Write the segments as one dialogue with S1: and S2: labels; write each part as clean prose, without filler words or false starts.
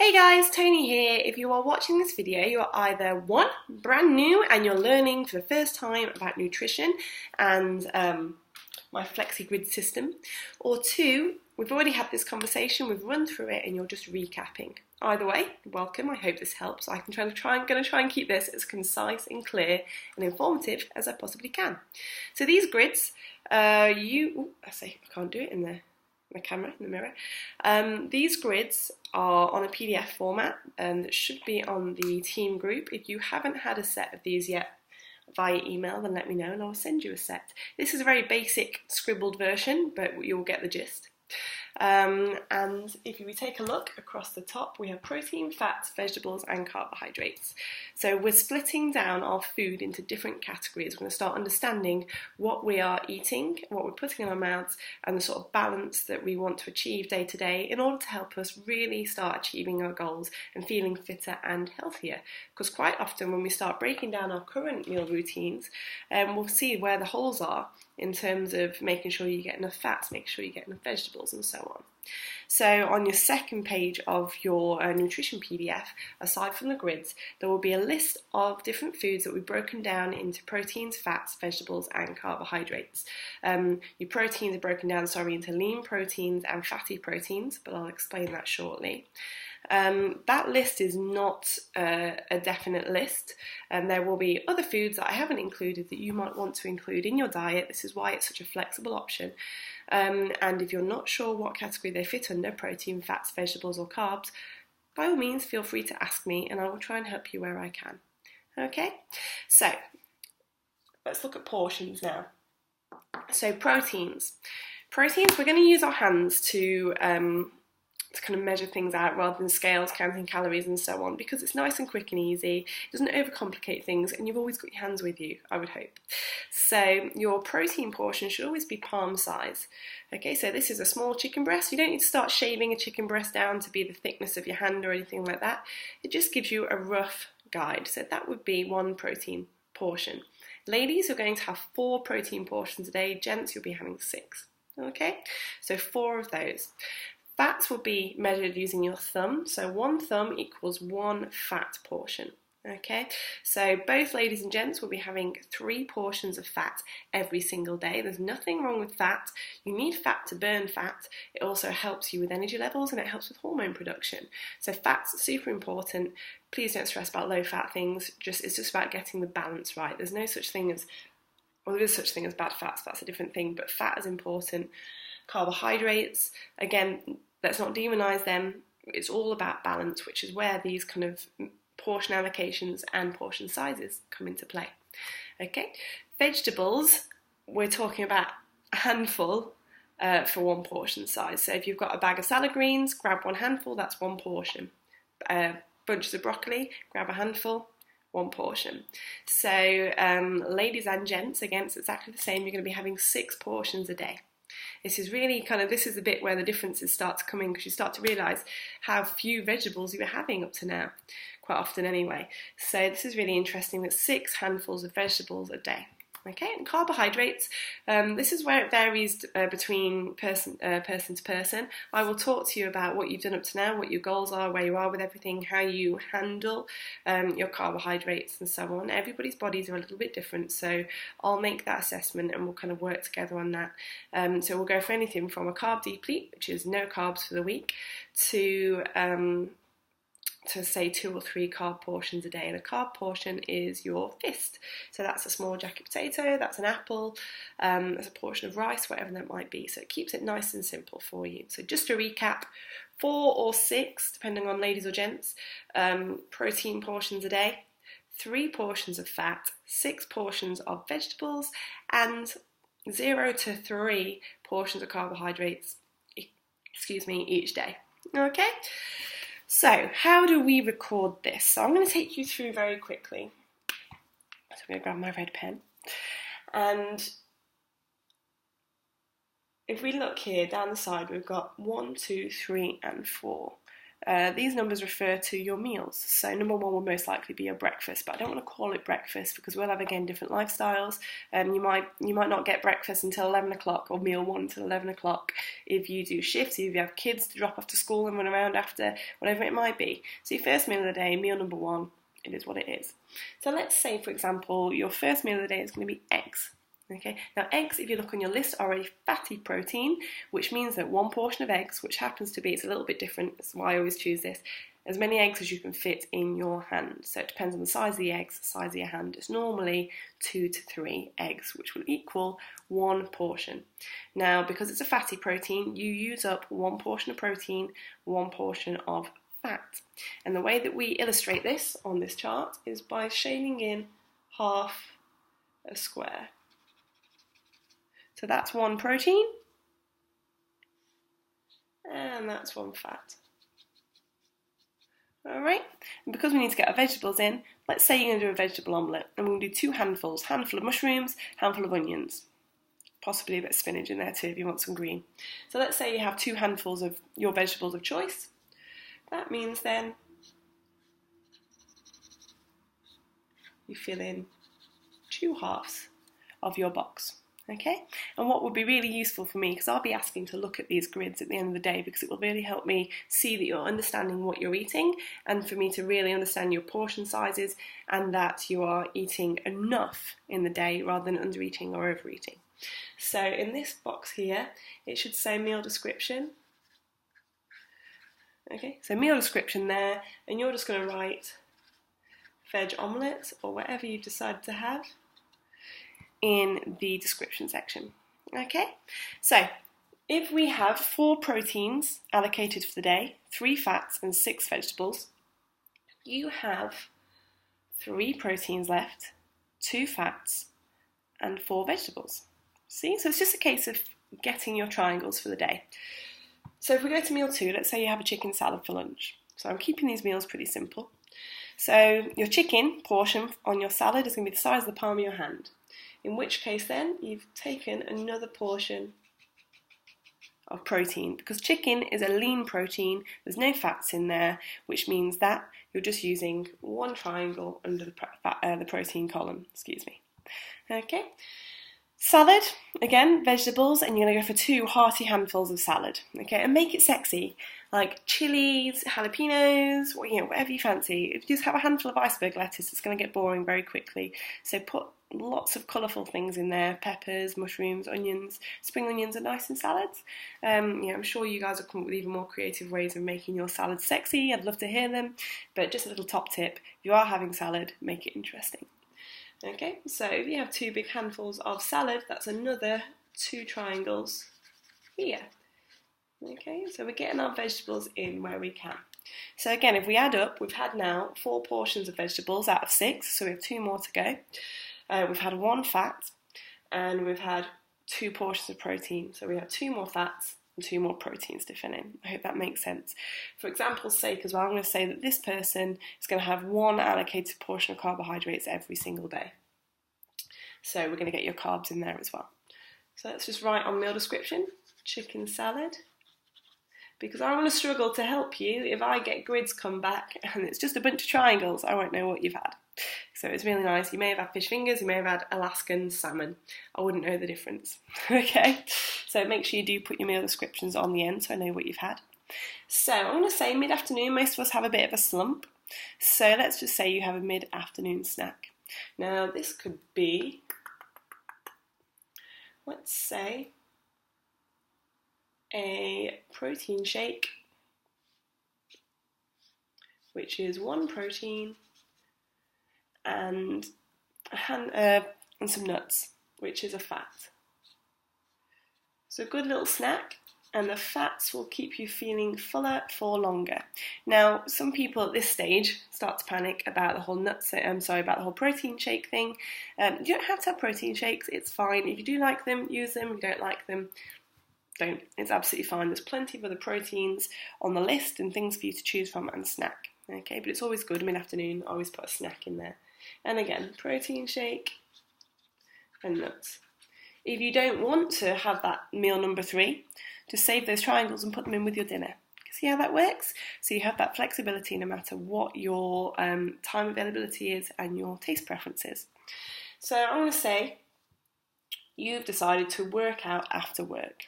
S1: Hey guys, Tony here. If you are watching this video, you are either one, brand new and you're learning for the first time about nutrition and my FlexiGrid system, or two, we've already had this conversation, we've run through it and you're just recapping. Either way, welcome. I hope this helps. I'm going to try and keep this as concise and clear and informative as I possibly can. So these grids, I can't do it in the camera, in the mirror. These grids are on a PDF format and that should be on the team group. If you haven't had a set of these yet via email, then let me know and I'll send you a set. This is a very basic scribbled version, but you'll get the gist. And if we take a look across the top, we have protein, fats, vegetables and carbohydrates. So we're splitting down our food into different categories. We're going to start understanding what we are eating, what we're putting in our mouths, and the sort of balance that we want to achieve day to day in order to help us really start achieving our goals and feeling fitter and healthier. Because quite often when we start breaking down our current meal routines, we'll see where the holes are in terms of making sure you get enough fats, making sure you get enough vegetables and so on. So on your second page of your nutrition PDF, aside from the grids, there will be a list of different foods that we've broken down into proteins, fats, vegetables and carbohydrates. Your proteins are broken down, into lean proteins and fatty proteins, but I'll explain that shortly. That list is not a definite list, and there will be other foods that I haven't included that you might want to include in your diet. This is why it's such a flexible option. And if you're not sure what category they fit under, protein, fats, vegetables or carbs, by all means feel free to ask me and I will try and help you where I can. Okay, so let's look at portions now. So proteins, we're going to use our hands to kind of measure things out rather than scales, counting calories and so on, because it's nice and quick and easy, it doesn't overcomplicate things, and you've always got your hands with you, I would hope. So your protein portion should always be palm size. Okay, so this is a small chicken breast. You don't need to start shaving a chicken breast down to be the thickness of your hand or anything like that. It just gives you a rough guide. So that would be one protein portion. Ladies, you're going to have 4 protein portions a day. Gents, you'll be having 6. Okay, so 4 of those. Fats will be measured using your thumb, so 1 thumb equals 1 fat portion. Okay, so both ladies and gents will be having 3 portions of fat every single day. There's nothing wrong with fat. You need fat to burn fat. It also helps you with energy levels and it helps with hormone production. So fat's super important. Please don't stress about low fat things. It's just about getting the balance right. There's no such thing as, well, there is such thing as bad fats. That's a different thing, but fat is important. Carbohydrates, again, let's not demonize them. It's all about balance, which is where these kind of portion allocations and portion sizes come into play. Okay, vegetables, we're talking about a handful for 1 portion size. So if you've got a bag of salad greens, grab 1 handful, that's 1 portion. Bunches of broccoli, grab a handful, 1 portion. So ladies and gents, again, it's exactly the same. You're going to be having 6 portions a day. This is really this is the bit where the differences start to come in, because you start to realise how few vegetables you were having up to now, quite often anyway. So this is really interesting, that 6 handfuls of vegetables a day. Okay, and carbohydrates, this is where it varies between person to person. I will talk to you about what you've done up to now, what your goals are, where you are with everything, how you handle your carbohydrates and so on. Everybody's bodies are a little bit different, so I'll make that assessment and we'll kind of work together on that. So we'll go for anything from a carb deplete, which is no carbs for the week, to say 2 or 3 carb portions a day. And a carb portion is your fist. So that's a small jacket potato, that's an apple, that's a portion of rice, whatever that might be. So it keeps it nice and simple for you. So just to recap, 4 or 6, depending on ladies or gents, protein portions a day, 3 portions of fat, 6 portions of vegetables, and 0 to 3 portions of carbohydrates, each day. Okay? So, how do we record this? So I'm going to take you through very quickly. So I'm going to grab my red pen. And if we look here down the side, we've got 1, 2, 3 and 4. these numbers refer to your meals. So number 1 will most likely be your breakfast, but I don't want to call it breakfast because we'll have, again, different lifestyles. You might not get breakfast until 11 o'clock or meal 1 until 11 o'clock if you do shifts, if you have kids to drop off to school and run around after, whatever it might be. So your first meal of the day, meal number 1, it is what it is. So let's say, for example, your first meal of the day is going to be eggs. Okay, now eggs, if you look on your list, are a fatty protein, which means that 1 portion of eggs, which happens to be, it's a little bit different, that's why I always choose this, as many eggs as you can fit in your hand. So it depends on the size of the eggs, the size of your hand. It's normally 2 to 3 eggs, which will equal 1 portion. Now, because it's a fatty protein, you use up 1 portion of protein, 1 portion of fat. And the way that we illustrate this on this chart is by shading in half a square. So that's 1 protein, and that's 1 fat. Alright, and because we need to get our vegetables in, let's say you're going to do a vegetable omelette, and we're going to do 2 handfuls, handful of mushrooms, handful of onions. Possibly a bit of spinach in there too if you want some green. So let's say you have 2 handfuls of your vegetables of choice. That means then you fill in 2 halves of your box. Okay, and what would be really useful for me, because I'll be asking to look at these grids at the end of the day, because it will really help me see that you're understanding what you're eating, and for me to really understand your portion sizes and that you are eating enough in the day rather than under eating or overeating. So in this box here, it should say meal description. Okay, so meal description there, and you're just going to write veg omelette or whatever you decide to have in the description section. Okay, so if we have 4 proteins allocated for the day, 3 fats and 6 vegetables, you have 3 proteins left, 2 fats and 4 vegetables. See, so it's just a case of getting your triangles for the day. So if we go to meal 2, let's say you have a chicken salad for lunch. So I'm keeping these meals pretty simple. So your chicken portion on your salad is going to be the size of the palm of your hand. In which case then, you've taken another portion of protein, because chicken is a lean protein, there's no fats in there, which means that you're just using 1 triangle under the protein column, Okay, salad, again, vegetables, and you're going to go for 2 hearty handfuls of salad, okay, and make it sexy, like chilies, jalapenos, whatever you fancy. If you just have a handful of iceberg lettuce, it's going to get boring very quickly, so put lots of colourful things in there, peppers, mushrooms, onions. Spring onions are nice in salads. I'm sure you guys will come up with even more creative ways of making your salad sexy. I'd love to hear them, but just a little top tip, if you are having salad, make it interesting. Okay, so if you have 2 big handfuls of salad, that's another 2 triangles here. Okay, so we're getting our vegetables in where we can. So again, if we add up, we've had now 4 portions of vegetables out of 6, so we have 2 more to go. We've had 1 fat, and we've had 2 portions of protein. So we have 2 more fats and 2 more proteins to fill in. I hope that makes sense. For example's sake as well, I'm going to say that this person is going to have 1 allocated portion of carbohydrates every single day. So we're going to get your carbs in there as well. So let's just write on meal description, chicken salad. Because I'm going to struggle to help you if I get grids come back and it's just a bunch of triangles. I won't know what you've had. So it's really nice. You may have had fish fingers, you may have had Alaskan salmon. I wouldn't know the difference. Okay, so make sure you do put your meal descriptions on the end so I know what you've had. So I'm going to say mid-afternoon, most of us have a bit of a slump. So let's just say you have a mid-afternoon snack. Now this could be, let's say, a protein shake, which is 1 protein and some nuts, which is a fat. So a good little snack, and the fats will keep you feeling fuller for longer. Now, some people at this stage start to panic about the whole about the whole protein shake thing. You don't have to have protein shakes, it's fine. If you do like them, use them. If you don't like them, don't. It's absolutely fine. There's plenty of other proteins on the list and things for you to choose from and snack. Okay, but it's always good mid-afternoon, always put a snack in there. And again, protein shake and nuts. If you don't want to have that meal number 3, just save those triangles and put them in with your dinner. See how that works? So you have that flexibility no matter what your time availability is and your taste preferences. So I'm going to say you've decided to work out after work.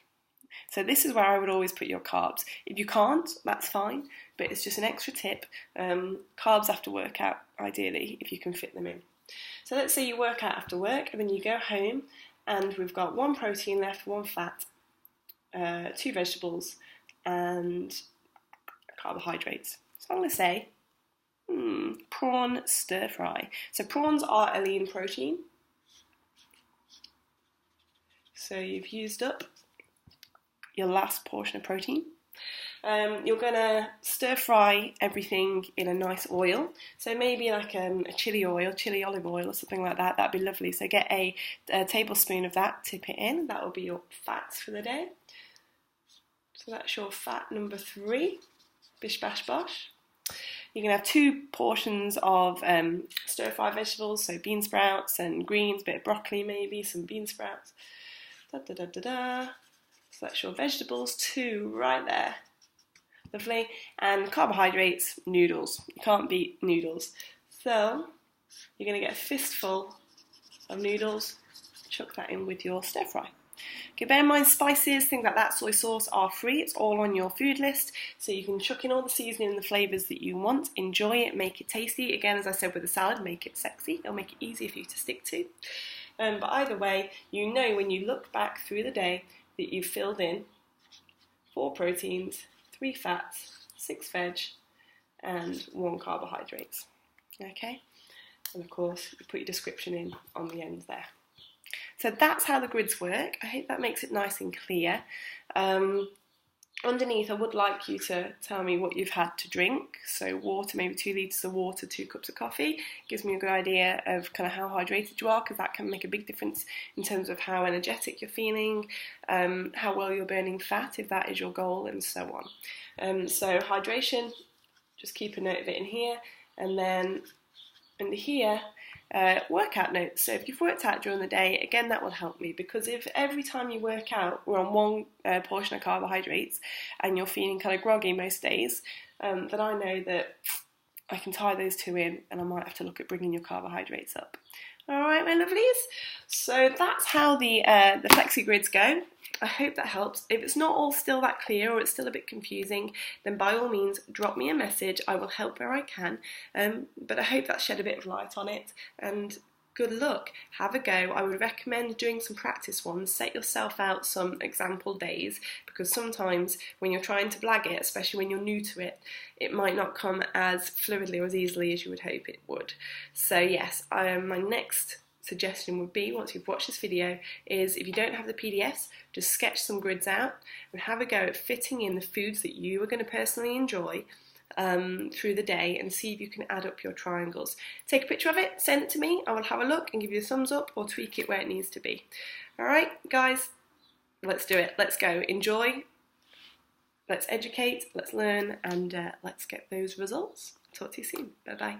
S1: So this is where I would always put your carbs. If you can't, that's fine, but it's just an extra tip. Carbs after workout, ideally, if you can fit them in. So let's say you work out after work and then you go home and we've got 1 protein left, 1 fat, 2 vegetables and carbohydrates. So I'm going to say prawn stir fry. So prawns are a lean protein. So you've used up your last portion of protein. You're going to stir fry everything in a nice oil. So maybe like a chili oil, chili olive oil or something like that. That'd be lovely. So get a tablespoon of that, tip it in. That will be your fats for the day. So that's your fat number 3. Bish bash bosh. You're going to have 2 portions of stir fry vegetables. So bean sprouts and greens, bit of broccoli maybe, some bean sprouts. Da da da da da. So that's your vegetables, 2 right there. Lovely. And carbohydrates, noodles. You can't beat noodles. So you're going to get a fistful of noodles, chuck that in with your stir fry. Okay, bear in mind spices, things like that, soy sauce are free. It's all on your food list. So you can chuck in all the seasoning and the flavours that you want. Enjoy it, make it tasty. Again, as I said with the salad, make it sexy. It'll make it easy for you to stick to. But either way, you know when you look back through the day that you've filled in 4 proteins, 3 fats, 6 veg, and 1 carbohydrates. Okay? And of course, you put your description in on the end there. So that's how the grids work. I hope that makes it nice and clear. Underneath, I would like you to tell me what you've had to drink. So water, maybe 2 litres of water, 2 cups of coffee. Gives me a good idea of kind of how hydrated you are, because that can make a big difference in terms of how energetic you're feeling, how well you're burning fat, if that is your goal, and so on. So hydration, just keep a note of it in here. And then under here, workout notes. So if you've worked out during the day, again, that will help me, because if every time you work out we're on 1 portion of carbohydrates and you're feeling kind of groggy most days, then I know that I can tie those 2 in and I might have to look at bringing your carbohydrates up. All right, my lovelies. So that's how the flexi grids go. I hope that helps. If it's not all still that clear or it's still a bit confusing, then by all means drop me a message. I will help where I can. But I hope that shed a bit of light on it. And good luck. Have a go. I would recommend doing some practice ones. Set yourself out some example days, because sometimes when you're trying to blag it, especially when you're new to it, it might not come as fluidly or as easily as you would hope it would. So yes, my next suggestion would be, once you've watched this video, is if you don't have the PDFs, just sketch some grids out and have a go at fitting in the foods that you are going to personally enjoy through the day, and see if you can add up your triangles. Take a picture of it, send it to me, I will have a look and give you a thumbs up or tweak it where it needs to be. Alright guys, let's do it, let's go, enjoy, let's educate, let's learn, and let's get those results. Talk to you soon, bye bye.